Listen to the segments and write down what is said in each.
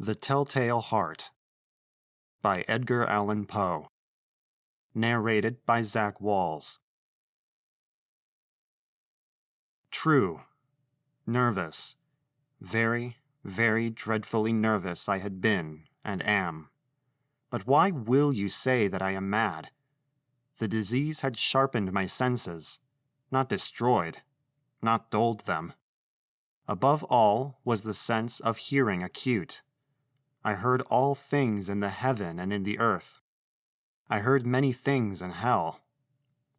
The Telltale Heart by Edgar Allan Poe. Narrated by Walz. True, nervous, very, very dreadfully nervous I had been and am. But why will you say that I am mad? The disease had sharpened my senses, not destroyed, not dulled them. Above all was the sense of hearing acute. I heard all things in the heaven and in the earth. I heard many things in hell.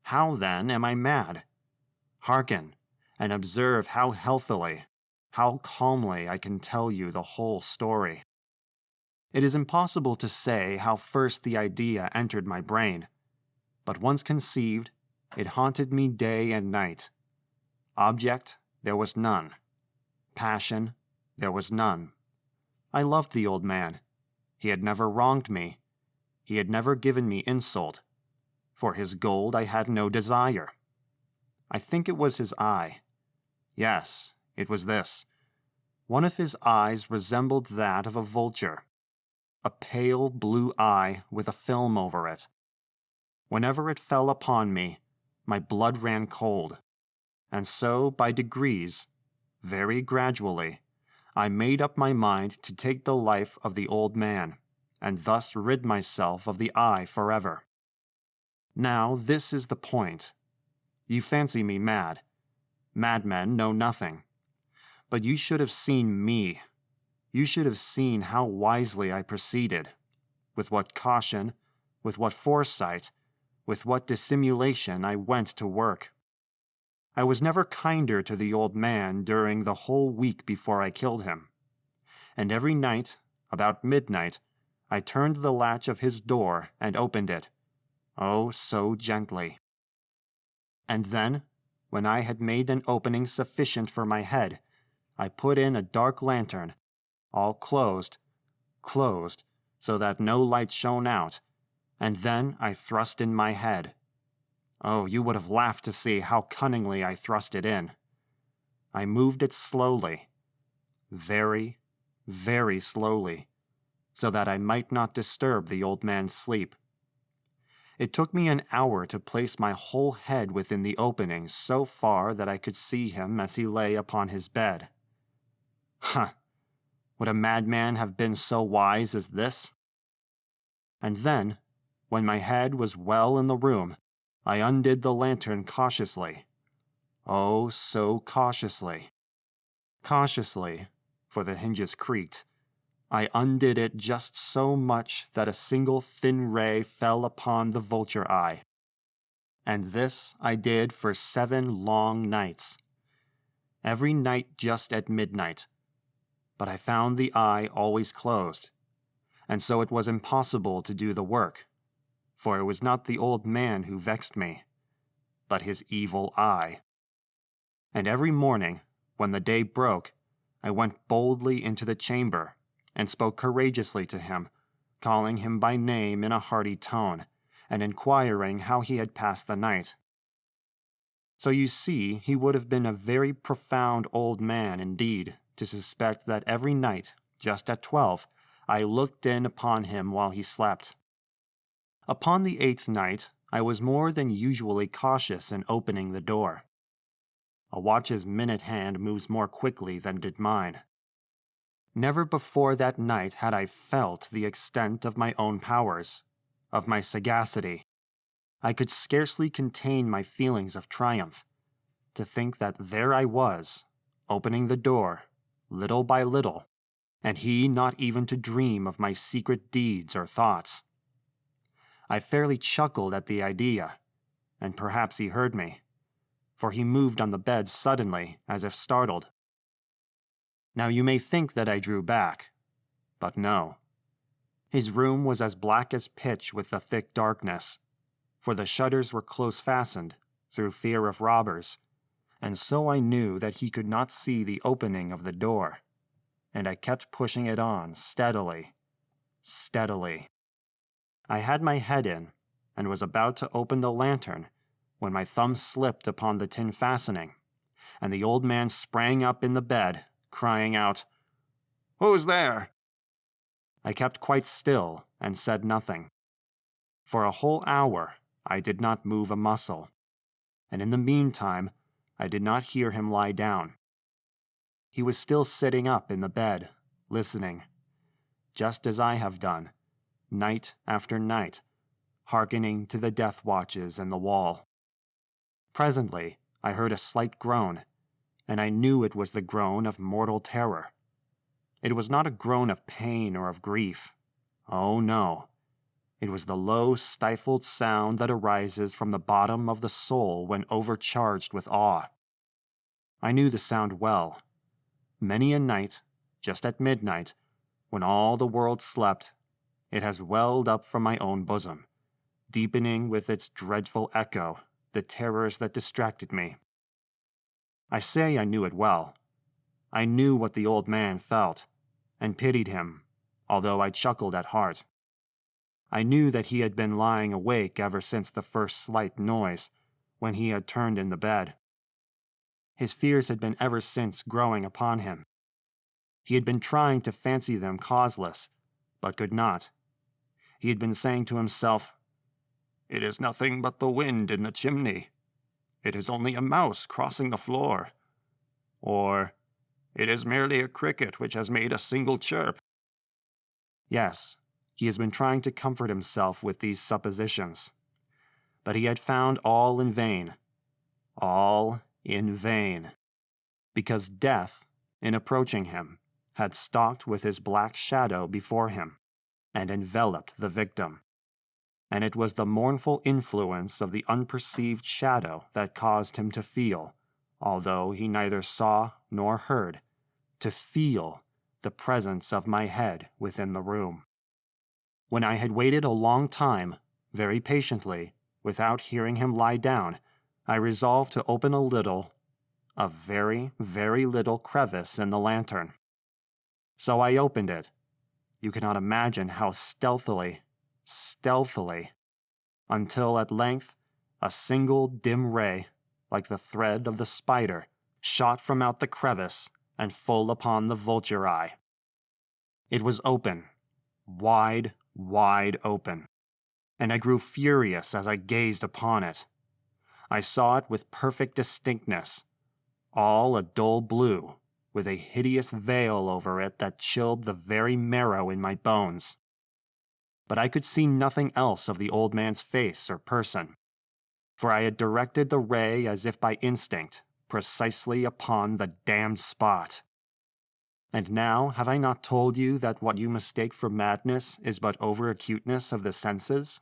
How then am I mad? Hearken, and observe how healthily, how calmly I can tell you the whole story. It is impossible to say how first the idea entered my brain, but once conceived, it haunted me day and night. Object, there was none. Passion, there was none. I loved the old man. He had never wronged me. He had never given me insult. For his gold I had no desire. I think it was his eye. Yes, it was this. One of his eyes resembled that of a vulture. A pale blue eye with a film over it. Whenever it fell upon me, my blood ran cold. And so, by degrees, very gradually, I made up my mind to take the life of the old man, and thus rid myself of the eye forever. Now this is the point. You fancy me mad. Madmen know nothing. But you should have seen me. You should have seen how wisely I proceeded, with what caution, with what foresight, with what dissimulation I went to work. I was never kinder to the old man during the whole week before I killed him. And every night, about midnight, I turned the latch of his door and opened it. Oh, so gently. And then, when I had made an opening sufficient for my head, I put in a dark lantern, all closed, so that no light shone out, and then I thrust in my head. Oh, you would have laughed to see how cunningly I thrust it in. I moved it slowly, very, very slowly, so that I might not disturb the old man's sleep. It took me an hour to place my whole head within the opening so far that I could see him as he lay upon his bed. Huh! Would a madman have been so wise as this? And then, when my head was well in the room, I undid the lantern cautiously. Oh, so cautiously. Cautiously, for the hinges creaked, I undid it just so much that a single thin ray fell upon the vulture eye. And this I did for 7 long nights. Every night just at midnight. But I found the eye always closed, and so it was impossible to do the work. For it was not the old man who vexed me, but his evil eye. And every morning, when the day broke, I went boldly into the chamber, and spoke courageously to him, calling him by name in a hearty tone, and inquiring how he had passed the night. So you see, he would have been a very profound old man indeed, to suspect that every night, just at 12, I looked in upon him while he slept. Upon the 8th night, I was more than usually cautious in opening the door. A watch's minute hand moves more quickly than did mine. Never before that night had I felt the extent of my own powers, of my sagacity. I could scarcely contain my feelings of triumph, to think that there I was, opening the door, little by little, and he not even to dream of my secret deeds or thoughts. I fairly chuckled at the idea, and perhaps he heard me, for he moved on the bed suddenly, as if startled. Now you may think that I drew back, but no. His room was as black as pitch with the thick darkness, for the shutters were close fastened, through fear of robbers, and so I knew that he could not see the opening of the door, and I kept pushing it on steadily, steadily. I had my head in, and was about to open the lantern, when my thumb slipped upon the tin fastening, and the old man sprang up in the bed, crying out, "Who's there?" I kept quite still and said nothing. For a whole hour, I did not move a muscle, and in the meantime, I did not hear him lie down. He was still sitting up in the bed, listening, just as I have done, night after night, hearkening to the death watches in the wall. Presently, I heard a slight groan, and I knew it was the groan of mortal terror. It was not a groan of pain or of grief. Oh, no. It was the low, stifled sound that arises from the bottom of the soul when overcharged with awe. I knew the sound well. Many a night, just at midnight, when all the world slept, it has welled up from my own bosom, deepening with its dreadful echo the terrors that distracted me. I say I knew it well. I knew what the old man felt, and pitied him, although I chuckled at heart. I knew that he had been lying awake ever since the first slight noise, when he had turned in the bed. His fears had been ever since growing upon him. He had been trying to fancy them causeless, but could not. He had been saying to himself, "It is nothing but the wind in the chimney. It is only a mouse crossing the floor." Or, "It is merely a cricket which has made a single chirp." Yes, he has been trying to comfort himself with these suppositions. But he had found all in vain. All in vain. Because death, in approaching him, had stalked with his black shadow before him, and enveloped the victim. And it was the mournful influence of the unperceived shadow that caused him to feel, although he neither saw nor heard, to feel the presence of my head within the room. When I had waited a long time, very patiently, without hearing him lie down, I resolved to open a very, very little crevice in the lantern. So I opened it. You cannot imagine how stealthily, until at length a single dim ray, like the thread of the spider, shot from out the crevice and full upon the vulture eye. It was open, wide open, and I grew furious as I gazed upon it. I saw it with perfect distinctness, all a dull blue, with a hideous veil over it that chilled the very marrow in my bones. But I could see nothing else of the old man's face or person, for I had directed the ray as if by instinct, precisely upon the damned spot. And now have I not told you that what you mistake for madness is but over-acuteness of the senses?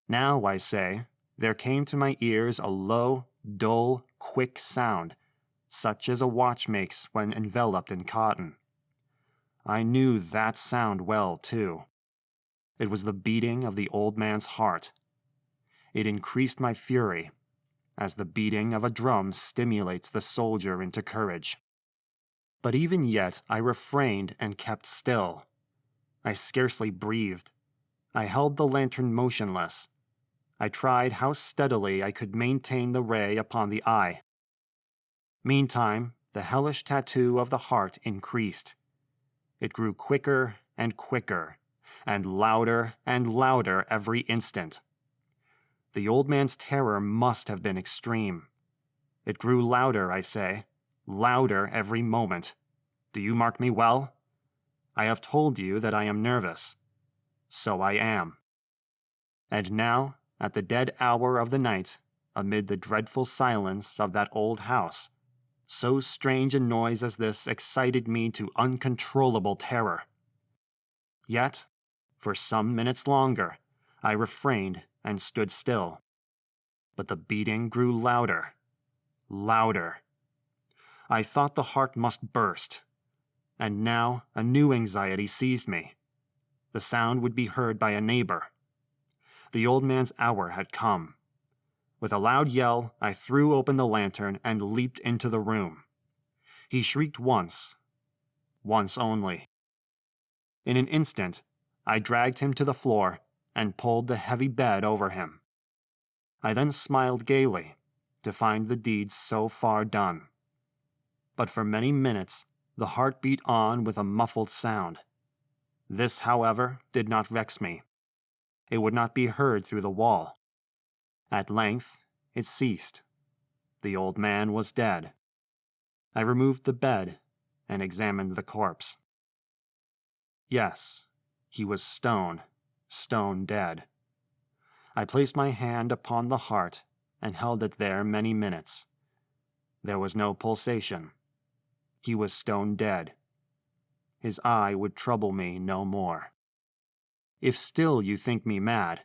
Now, I say, there came to my ears a low, dull, quick sound, such as a watch makes when enveloped in cotton. I knew that sound well, too. It was the beating of the old man's heart. It increased my fury, as the beating of a drum stimulates the soldier into courage. But even yet I refrained and kept still. I scarcely breathed. I held the lantern motionless. I tried how steadily I could maintain the ray upon the eye. Meantime, the hellish tattoo of the heart increased. It grew quicker and quicker, and louder every instant. The old man's terror must have been extreme. It grew louder, I say, louder every moment. Do you mark me well? I have told you that I am nervous. So I am. And now, at the dead hour of the night, amid the dreadful silence of that old house, so strange a noise as this excited me to uncontrollable terror. Yet, for some minutes longer, I refrained and stood still. But the beating grew louder. I thought the heart must burst. And now a new anxiety seized me. The sound would be heard by a neighbor. The old man's hour had come. With a loud yell, I threw open the lantern and leaped into the room. He shrieked once only. In an instant, I dragged him to the floor and pulled the heavy bed over him. I then smiled gaily to find the deed so far done. But for many minutes, the heart beat on with a muffled sound. This, however, did not vex me. It would not be heard through the wall. At length, it ceased. The old man was dead. I removed the bed and examined the corpse. Yes, he was stone dead. I placed my hand upon the heart and held it there many minutes. There was no pulsation. He was stone dead. His eye would trouble me no more. If still you think me mad,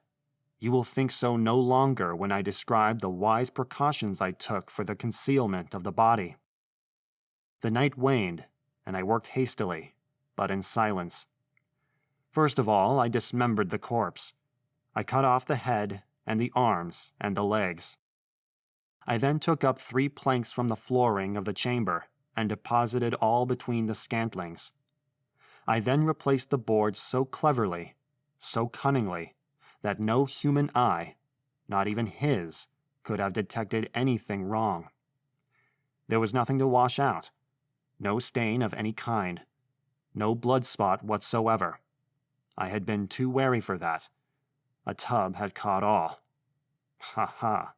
you will think so no longer when I describe the wise precautions I took for the concealment of the body. The night waned, and I worked hastily, but in silence. First of all, I dismembered the corpse. I cut off the head and the arms and the legs. I then took up 3 planks from the flooring of the chamber and deposited all between the scantlings. I then replaced the boards so cleverly, so cunningly, that no human eye, not even his, could have detected anything wrong. There was nothing to wash out, no stain of any kind, no blood spot whatsoever. I had been too wary for that. A tub had caught all. Ha ha.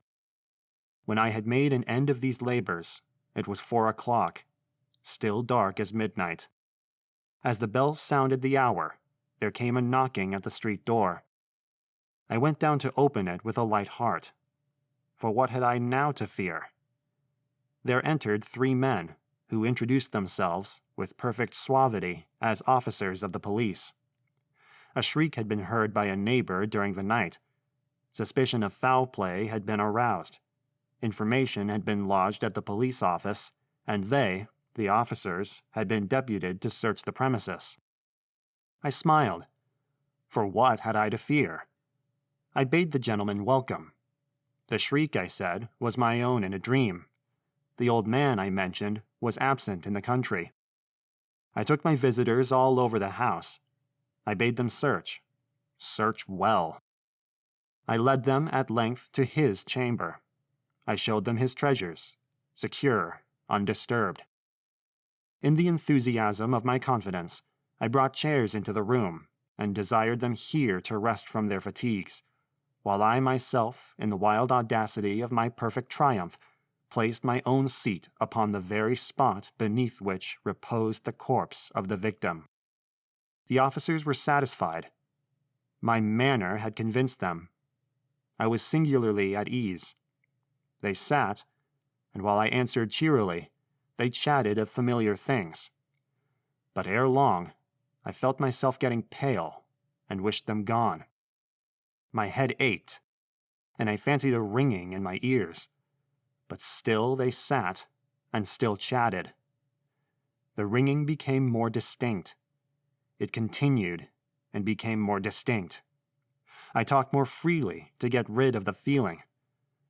When I had made an end of these labors, it was 4 o'clock, still dark as midnight. As the bells sounded the hour, there came a knocking at the street door. I went down to open it with a light heart. For what had I now to fear? There entered 3 men, who introduced themselves, with perfect suavity, as officers of the police. A shriek had been heard by a neighbor during the night. Suspicion of foul play had been aroused. Information had been lodged at the police office, and they, the officers, had been deputed to search the premises. I smiled. For what had I to fear? I bade the gentleman welcome. The shriek, I said, was my own in a dream. The old man, I mentioned, was absent in the country. I took my visitors all over the house. I bade them search well. I led them at length to his chamber. I showed them his treasures, secure, undisturbed. In the enthusiasm of my confidence, I brought chairs into the room, and desired them here to rest from their fatigues, while I myself, in the wild audacity of my perfect triumph, placed my own seat upon the very spot beneath which reposed the corpse of the victim. The officers were satisfied. My manner had convinced them. I was singularly at ease. They sat, and while I answered cheerily, they chatted of familiar things. But ere long, I felt myself getting pale, and wished them gone. My head ached, and I fancied a ringing in my ears. But still they sat, and still chatted. The ringing became more distinct. It continued, and became more distinct. I talked more freely to get rid of the feeling,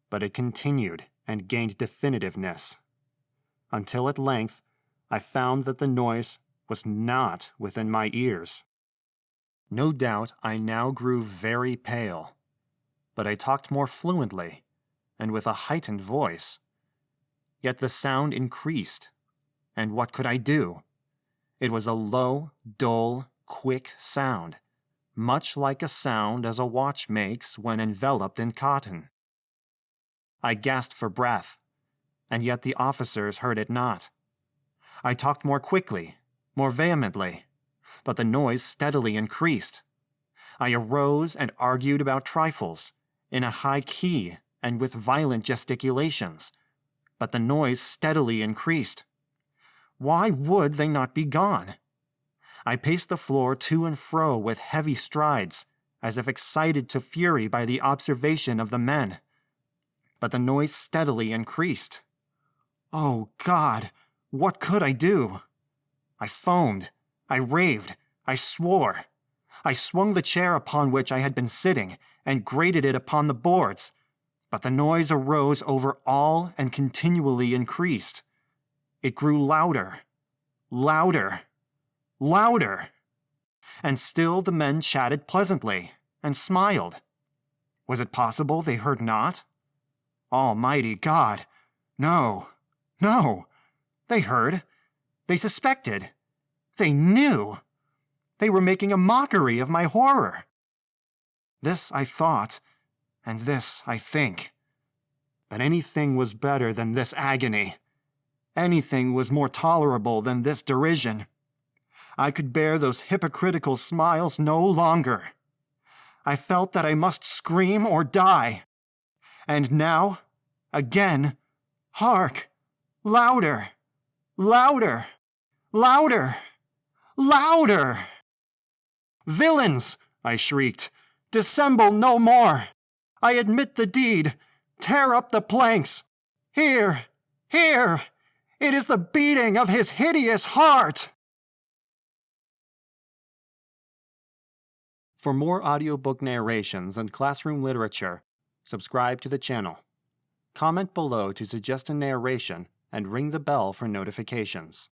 but it continued and gained definitiveness, until at length I found that the noise was not within my ears. No doubt I now grew very pale, but I talked more fluently, and with a heightened voice. Yet the sound increased, and what could I do? It was a low, dull, quick sound, much like a sound as a watch makes when enveloped in cotton. I gasped for breath, and yet the officers heard it not. I talked more quickly, more vehemently, but the noise steadily increased. I arose and argued about trifles, in a high key and with violent gesticulations, but the noise steadily increased. Why would they not be gone? I paced the floor to and fro with heavy strides, as if excited to fury by the observation of the men. But the noise steadily increased. Oh, God, what could I do? I foamed, I raved, I swore. I swung the chair upon which I had been sitting and grated it upon the boards, but the noise arose over all and continually increased. It grew louder, louder, louder. And still the men chatted pleasantly and smiled. Was it possible they heard not? Almighty God! No, no! They heard. They suspected. They knew. They were making a mockery of my horror. This I thought, and this I think. But anything was better than this agony. Anything was more tolerable than this derision. I could bear those hypocritical smiles no longer. I felt that I must scream or die. And now, again, hark! Louder! Louder! Louder! Louder! Villains! I shrieked. Dissemble no more! I admit the deed! Tear up the planks! Here! Here! It is the beating of his hideous heart! For more audiobook narrations and classroom literature, subscribe to the channel. Comment below to suggest a narration and ring the bell for notifications.